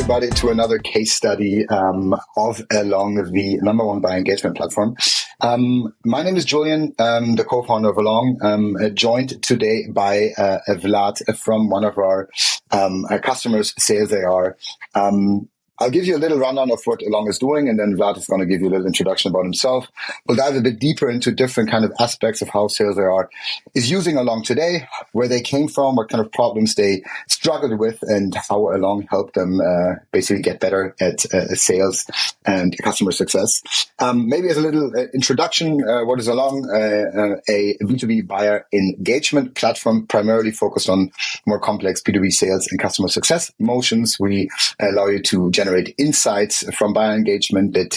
everybody to another case study of Along, the #1 buyer engagement platform. My name is Julian, the co-founder of Along, joined today by Vlad from one of our customers, SalesAR. I'll give you a little rundown of what Along is doing, and then Vlad is going to give you a little introduction about himself. We'll dive a bit deeper into different kind of aspects of how SalesAR is using Along today, where they came from, what kind of problems they struggled with, and how Along helped them basically get better at sales and customer success. Maybe as a little introduction, what is Along? A B2B buyer engagement platform primarily focused on more complex B2B sales and customer success motions. We allow you to generate insights from buyer engagement that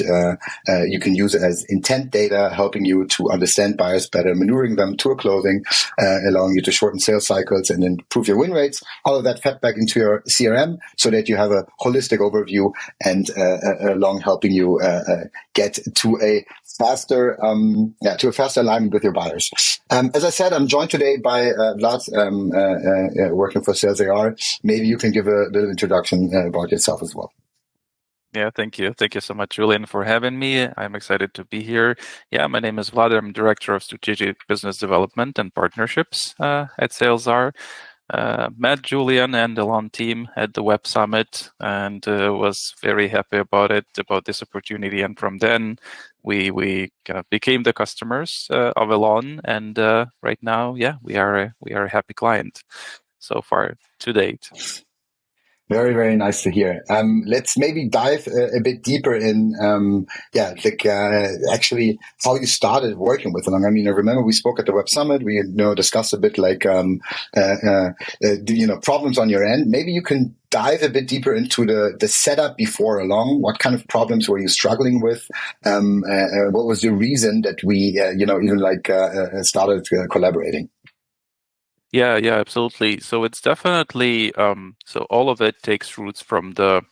you can use as intent data, helping you to understand buyers better, maneuvering them to a closing, allowing you to shorten sales cycles and improve your win rates. All of that fed back into your CRM so that you have a holistic overview and Along helping you get to a faster alignment with your buyers. As I said, I'm joined today by Vlad, working for SalesAR. Maybe you can give a little introduction about yourself as well. Yeah, thank you. Thank you so much, Julian, for having me. I'm excited to be here. Yeah, my name is Vlad. I'm Director of Strategic Business Development and Partnerships at SalesAR. Met Julian and the Along team at the Web Summit and was very happy about this opportunity. And from then, we kind of became the customers of Along. And right now, yeah, we are a happy client so far to date. Very, very nice to hear. Let's maybe dive a bit deeper in, actually how you started working with Along. I mean, I remember we spoke at the Web Summit. We, discussed a bit like, problems on your end. Maybe you can dive a bit deeper into the setup before Along. What kind of problems were you struggling with? What was the reason that we, started collaborating? Yeah, absolutely. So it's definitely so all of it takes roots from the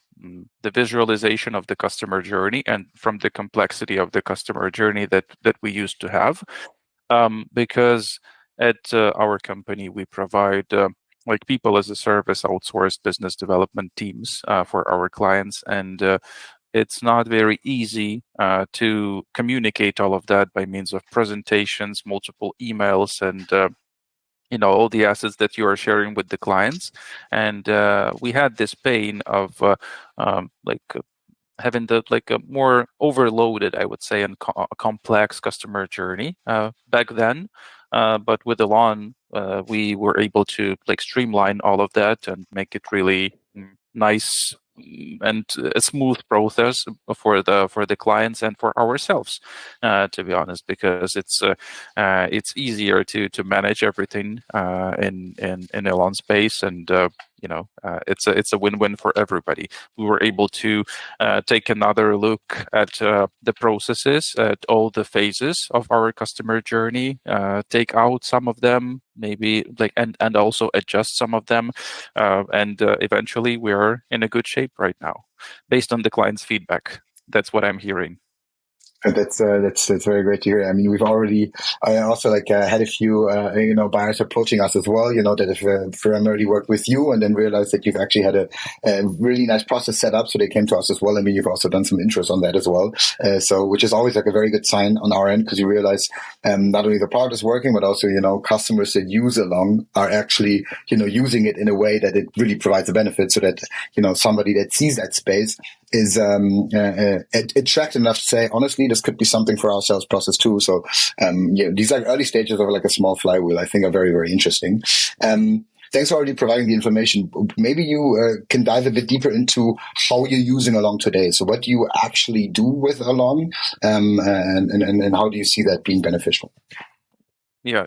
visualization of the customer journey and from the complexity of the customer journey that we used to have. Because at our company we provide like people as a service outsourced business development teams for our clients, and it's not very easy to communicate all of that by means of presentations, multiple emails, and all the assets that you are sharing with the clients. And we had this pain of having a more overloaded, I would say, and complex customer journey back then. But with Along, we were able to streamline all of that and make it really nice and a smooth process for the clients and for ourselves, to be honest, because it's easier to manage everything in Along space, and it's a win-win for everybody. We were able to take another look at the processes, at all the phases of our customer journey, take out some of them, maybe and also adjust some of them, and eventually we're in a good shape right now, based on the client's feedback. That's what I'm hearing. That's very great to hear. I mean, I also had a few, buyers approaching us as well, that have primarily worked with you and then realized that you've actually had a really nice process set up. So they came to us as well. I mean, you've also done some intros on that as well. Which is always a very good sign on our end, because you realize, not only the product is working, but also, customers that use Along are actually, using it in a way that it really provides a benefit, so that, somebody that sees that space is attractive enough to say, honestly, this could be something for our sales process too. So, these early stages of a small flywheel, I think, are very, very interesting. Thanks for already providing the information. Maybe you can dive a bit deeper into how you're using Along today. So what do you actually do with Along, and how do you see that being beneficial? Yeah.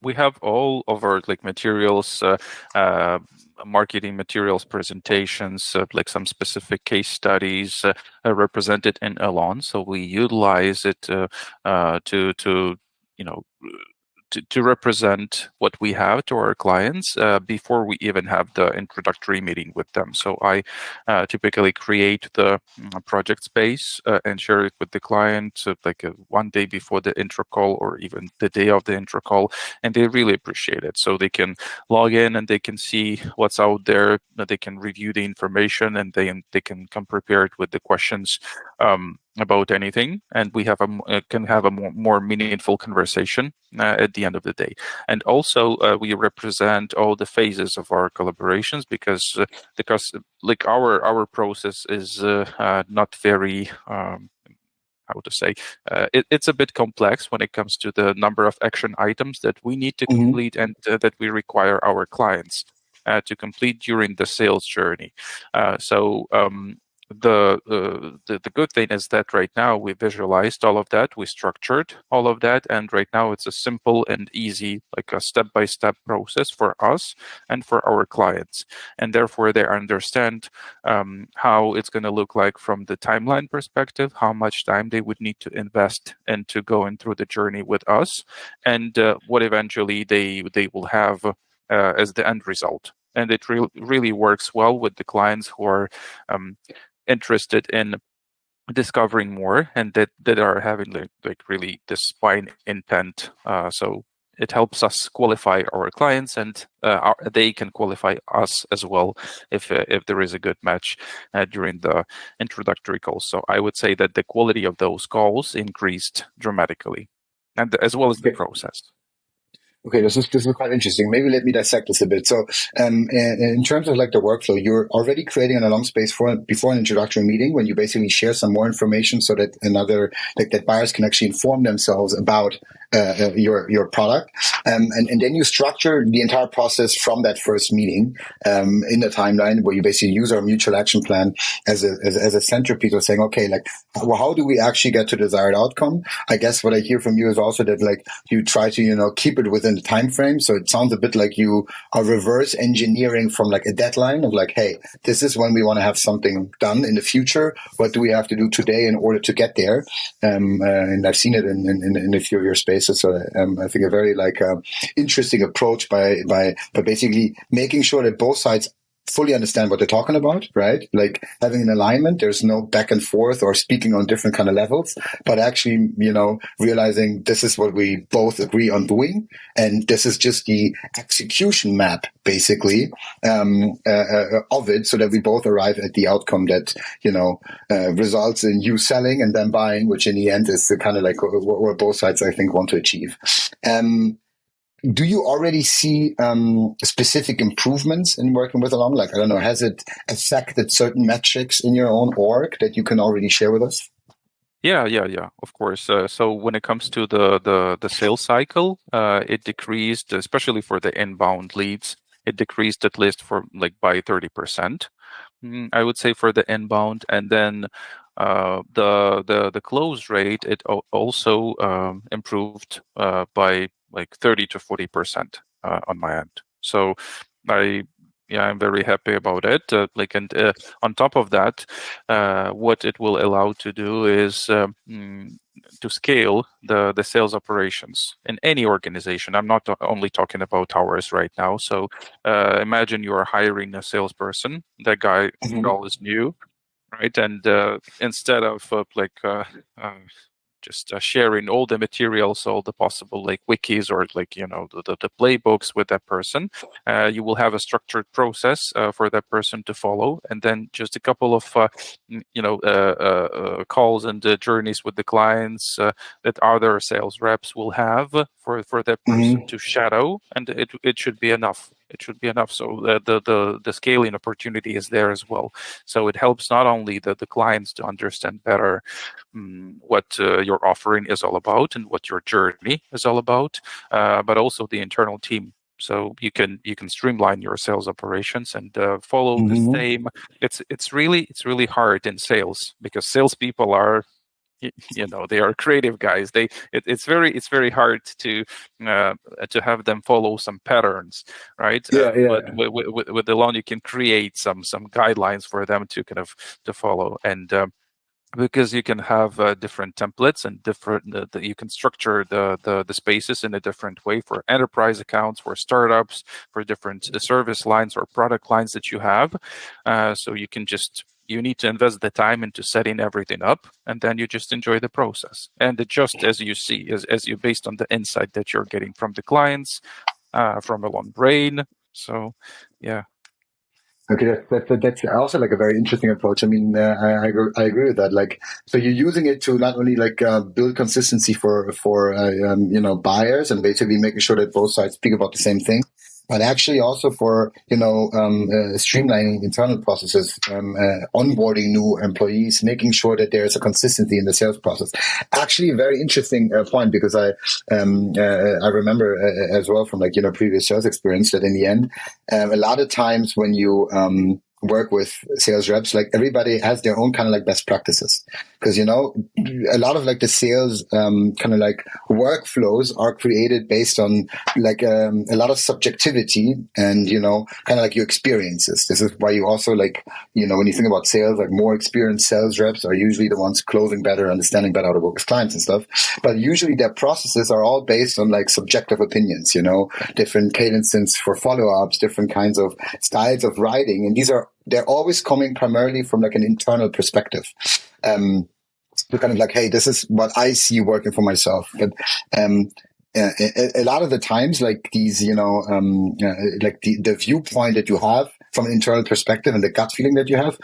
We have all of our materials, marketing materials, presentations, some specific case studies represented in Along. So we utilize it to to represent what we have to our clients before we even have the introductory meeting with them. So I typically create the project space and share it with the client like one day before the intro call or even the day of the intro call, and they really appreciate it. So they can log in and they can see what's out there, they can review the information, and they can come prepared with the questions about anything, and we can have a more meaningful conversation at the end of the day. And also we represent all the phases of our collaborations, because like our process is not very how to say, it's a bit complex when it comes to the number of action items that we need to complete and that we require our clients to complete during the sales journey. The good thing is that right now we visualized all of that, we structured all of that, and right now it's a simple and easy, like a step-by-step process for us and for our clients, and therefore they understand how it's going to look like from the timeline perspective, how much time they would need to invest into going through the journey with us, and what eventually they will have as the end result. And it really works well with the clients who are interested in discovering more and that are having like really this buying intent. So it helps us qualify our clients, and they can qualify us as well if there is a good match during the introductory calls. So I would say that the quality of those calls increased dramatically, and as well as the process. Okay, this is quite interesting. Maybe let me dissect this a bit. So, in terms of like the workflow, you're already creating an along space before an introductory meeting, when you basically share some more information so that that buyers can actually inform themselves about your product, and then you structure the entire process from that first meeting in the timeline, where you basically use our mutual action plan as a centerpiece of saying, okay, like, well, how do we actually get to the desired outcome? I guess what I hear from you is also that like you try to keep it within the time frame. So it sounds a bit like you are reverse engineering from like a deadline of like, hey, this is when we want to have something done in the future. What do we have to do today in order to get there? And I've seen it in a few of your spaces. So I think a very interesting approach by basically making sure that both sides fully understand what they're talking about, right? Like having an alignment, there's no back and forth or speaking on different kind of levels, but actually, realizing this is what we both agree on doing. And this is just the execution map, basically, of it, so that we both arrive at the outcome that, results in you selling and then buying, which in the end is kind of like what both sides, I think, want to achieve. Do you already see specific improvements in working with Along? Like, I don't know, has it affected certain metrics in your own org that you can already share with us? Yeah, of course. So when it comes to the sales cycle, it decreased, especially for the inbound leads. It decreased at least for by 30%. I would say for the inbound, and then the close rate, it also improved by 30 to 40% on my end. So I'm very happy about it. On top of that, what it will allow to do is to scale the sales operations in any organization. I'm not only talking about ours right now. So imagine you are hiring a salesperson. That guy all is new, right? And instead of just sharing all the materials, all the possible wikis or the playbooks with that person, you will have a structured process for that person to follow, and then just a couple of calls and journeys with the clients that other sales reps will have for that person to shadow, and it should be enough. It should be enough. So the scaling opportunity is there as well. So it helps not only the clients to understand better what your offering is all about and what your journey is all about, but also the internal team. So you can streamline your sales operations and follow the same. It's really hard in sales, because salespeople are, they are creative guys. It's very hard to have them follow some patterns, right? But with Along, you can create some guidelines for them to kind of to follow. And because you can have different templates and different you can structure the spaces in a different way for enterprise accounts, for startups, for different service lines or product lines that you have. So you need to invest the time into setting everything up, and then you just enjoy the process and adjust as you see, as you based on the insight that you're getting from the clients, from a long brain. So yeah. Okay, that's also like a very interesting approach. I mean, I agree with that. Like, so you're using it to not only like build consistency for buyers and basically making sure that both sides speak about the same thing, but actually also for streamlining internal processes, onboarding new employees, making sure that there's a consistency in the sales process. Actually, a very interesting point, because I remember as well from previous sales experience that in the end, a lot of times when you work with sales reps, like everybody has their own kind of like best practices, because a lot of like the sales kind of like workflows are created based on like a lot of subjectivity and kind of like your experiences. This is why you also like when you think about sales, like more experienced sales reps are usually the ones closing better, understanding better how to work with clients and stuff, but usually their processes are all based on like subjective opinions, different cadences for follow-ups, different kinds of styles of writing, and they're always coming primarily from like an internal perspective. So kind of like, hey, this is what I see working for myself. But a lot of the times, like these, like the viewpoint that you have from an internal perspective and the gut feeling that you have,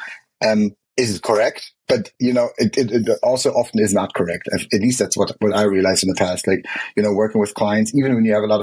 is correct, but it also often is not correct. At least that's what I realized in the past. Like working with clients, even when you have a lot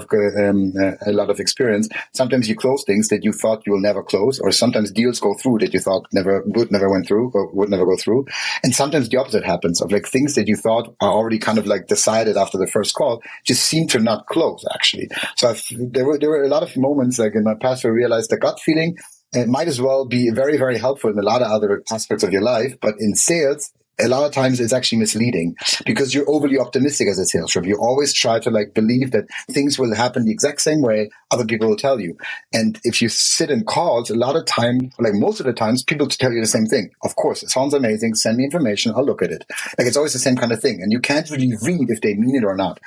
of experience, sometimes you close things that you thought you will never close, or sometimes deals go through that you thought would never go through, and sometimes the opposite happens, of like things that you thought are already kind of like decided after the first call just seem to not close actually. So there were a lot of moments like in my past where I realized the gut feeling. It might as well be very, very helpful in a lot of other aspects of your life. But in sales, a lot of times it's actually misleading, because you're overly optimistic as a sales rep. You always try to like believe that things will happen the exact same way other people will tell you. And if you sit in calls, a lot of time, like most of the times, people tell you the same thing. Of course, it sounds amazing. Send me information. I'll look at it. Like it's always the same kind of thing. And you can't really read if they mean it or not.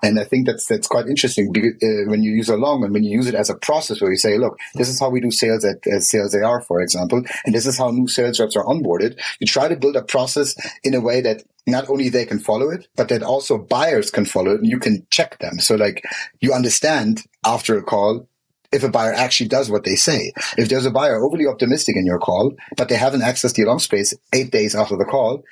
And I think that's quite interesting, because, when you use along and when you use it as a process where you say, look, this is how we do sales at SalesAR, for example, and this is how new sales reps are onboarded. You try to build a process in a way that not only they can follow it, but that also buyers can follow it and you can check them. So like you understand after a call if a buyer actually does what they say. If there's a buyer overly optimistic in your call, but they haven't accessed the along space 8 days after the call,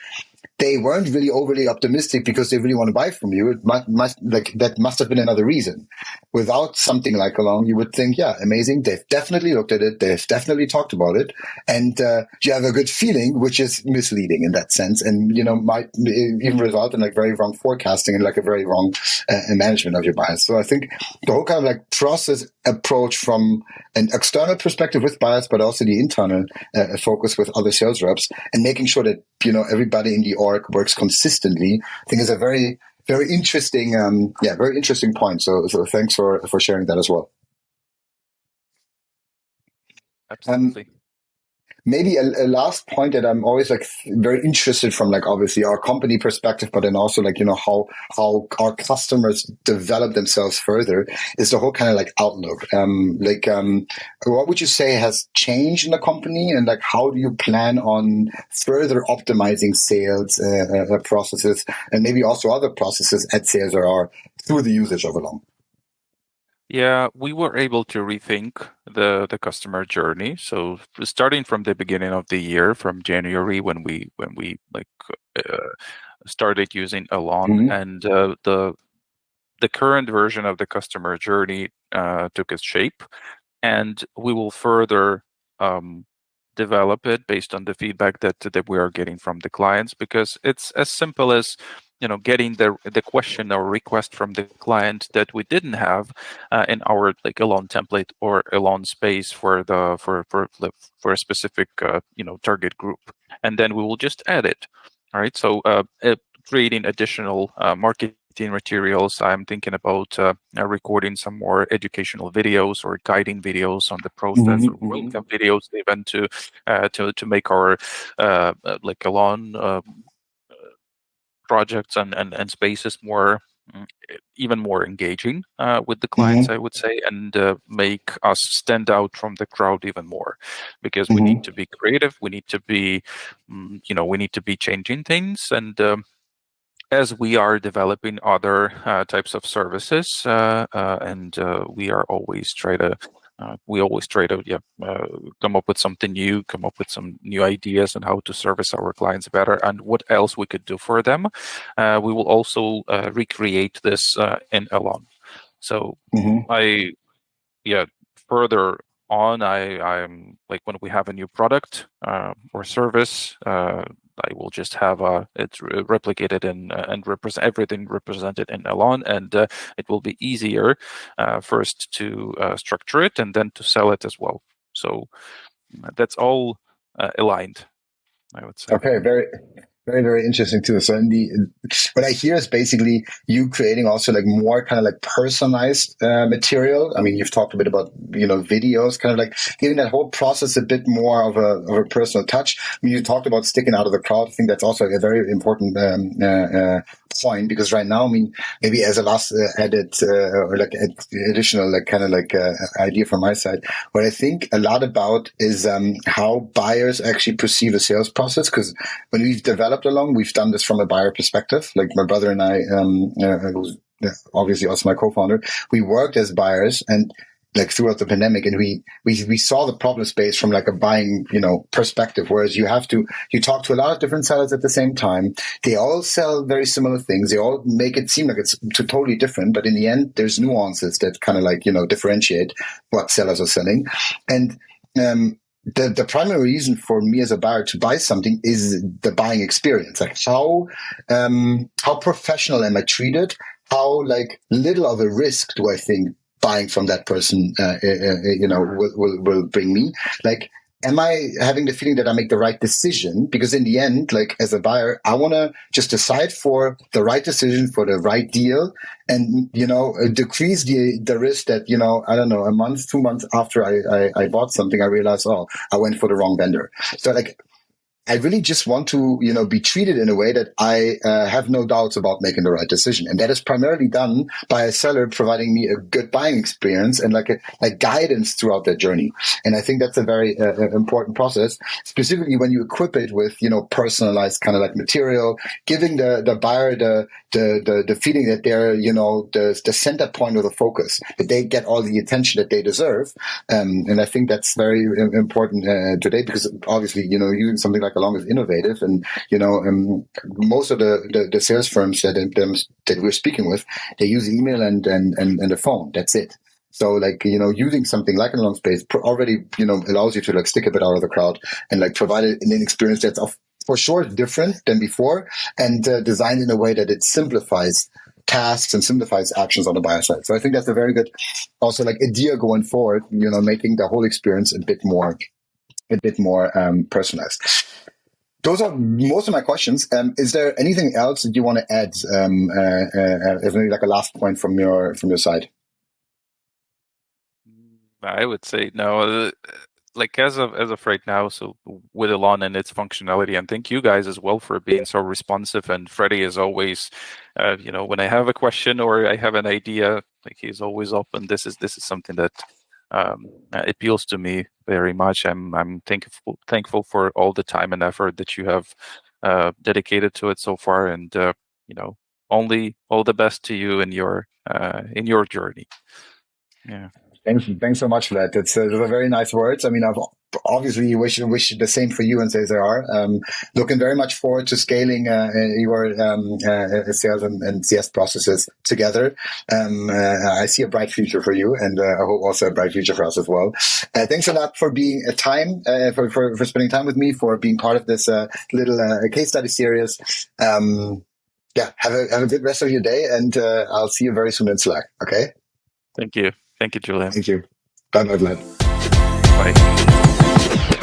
they weren't really overly optimistic because they really want to buy from you. It that must have been another reason. Without something like along, you would think, yeah, amazing. They've definitely looked at it. They've definitely talked about it. And you have a good feeling, which is misleading in that sense. And, might even result in like very wrong forecasting and like a very wrong management of your buyers. So I think the whole kind of like process approach from an external perspective with buyers, but also the internal focus with other sales reps, and making sure that, everybody in the org works consistently, I think is a very, very interesting, very interesting point. So thanks for sharing that as well. Absolutely. Maybe a last point that I'm always like very interested from like obviously our company perspective, but then also like how our customers develop themselves further is the whole kind of like outlook. What would you say has changed in the company, and like how do you plan on further optimizing sales processes and maybe also other processes at SalesAR through the usage of Along? Yeah, we were able to rethink the customer journey. So starting from the beginning of the year, from January when we started using Along, and the current version of the customer journey took its shape, and we will further develop it based on the feedback that we are getting from the clients, because it's as simple as getting the question or request from the client that we didn't have in our like Alon template or Alon space for a specific target group, and then we will just add it. All right, so creating additional marketing materials. I'm thinking about recording some more educational videos or guiding videos on the process, or welcome videos even to make our like Alon projects and spaces more, even more engaging with the clients, I would say, and make us stand out from the crowd even more, because we need to be creative, we need to be, we need to be changing things, and as we are developing other types of services, and we always try to come up with something new, come up with some new ideas on how to service our clients better and what else we could do for them. We will also recreate this in Elon. So further on, I'm like, when we have a new product or service, I will just have it replicated and represent everything represented in Elon, and it will be easier first to structure it and then to sell it as well. So that's all aligned, I would say. Okay, very, very, very interesting too. So what I hear is basically you creating also like more kind of like personalized material. I mean, you've talked a bit about, videos, kind of like giving that whole process a bit more of a personal touch. I mean, you talked about sticking out of the crowd. I think that's also a very important point, because right now, I mean, maybe as a last added or like additional like kind of like idea from my side, what I think a lot about is how buyers actually perceive a sales process. Because when we've developed Along, we've done this from a buyer perspective. Like my brother and I, who's obviously also my co-founder, we worked as buyers and like throughout the pandemic, and we saw the problem space from like a buying, perspective. Whereas you talk to a lot of different sellers at the same time. They all sell very similar things. They all make it seem like it's totally different, but in the end, there's nuances that kind of like, differentiate what sellers are selling. And, the primary reason for me as a buyer to buy something is the buying experience. Like how professional am I treated? How like little of a risk do I think buying from that person, will bring me? Like, am I having the feeling that I make the right decision? Because in the end, like as a buyer, I want to just decide for the right decision for the right deal, and decrease the risk that I don't know, a month, 2 months after I bought something, I realized, oh, I went for the wrong vendor. So like, I really just want to, be treated in a way that I have no doubts about making the right decision. And that is primarily done by a seller providing me a good buying experience and like a guidance throughout that journey. And I think that's a very important process, specifically when you equip it with, personalized kind of like material, giving the buyer the feeling that they're, the center point of the focus, that they get all the attention that they deserve. And I think that's very important today, because obviously, using something like Along is innovative, and most of the sales firms that we're speaking with, they use email and the phone. That's it. So like, using something like an Along Space already, allows you to like stick a bit out of the crowd and like provide an experience that's for sure different than before, and designed in a way that it simplifies tasks and simplifies actions on the buyer side. So I think that's a very good, also like idea going forward, making the whole experience a bit more personalized. Those are most of my questions. Is there anything else that you want to add, as maybe like a last point from your side? I would say no. Like as of right now, so with Elon and its functionality, and thank you guys as well for being so responsive. And Freddie is always, when I have a question or I have an idea, like he's always open. This is something that appeals to me very much. I'm thankful for all the time and effort that you have dedicated to it so far, and only all the best to you in your journey. Yeah. Thanks so much for that. Those are very nice words. I mean, I've obviously wish the same for you and SalesAR. Looking very much forward to scaling your sales and CS processes together. I see a bright future for you, and I hope also a bright future for us as well. Thanks a lot for being for spending time with me, for being part of this little case study series. Yeah, have a good rest of your day, and I'll see you very soon in Slack. Okay. Thank you. Thank you, Julian. Thank you. Bye, Vlad. Bye.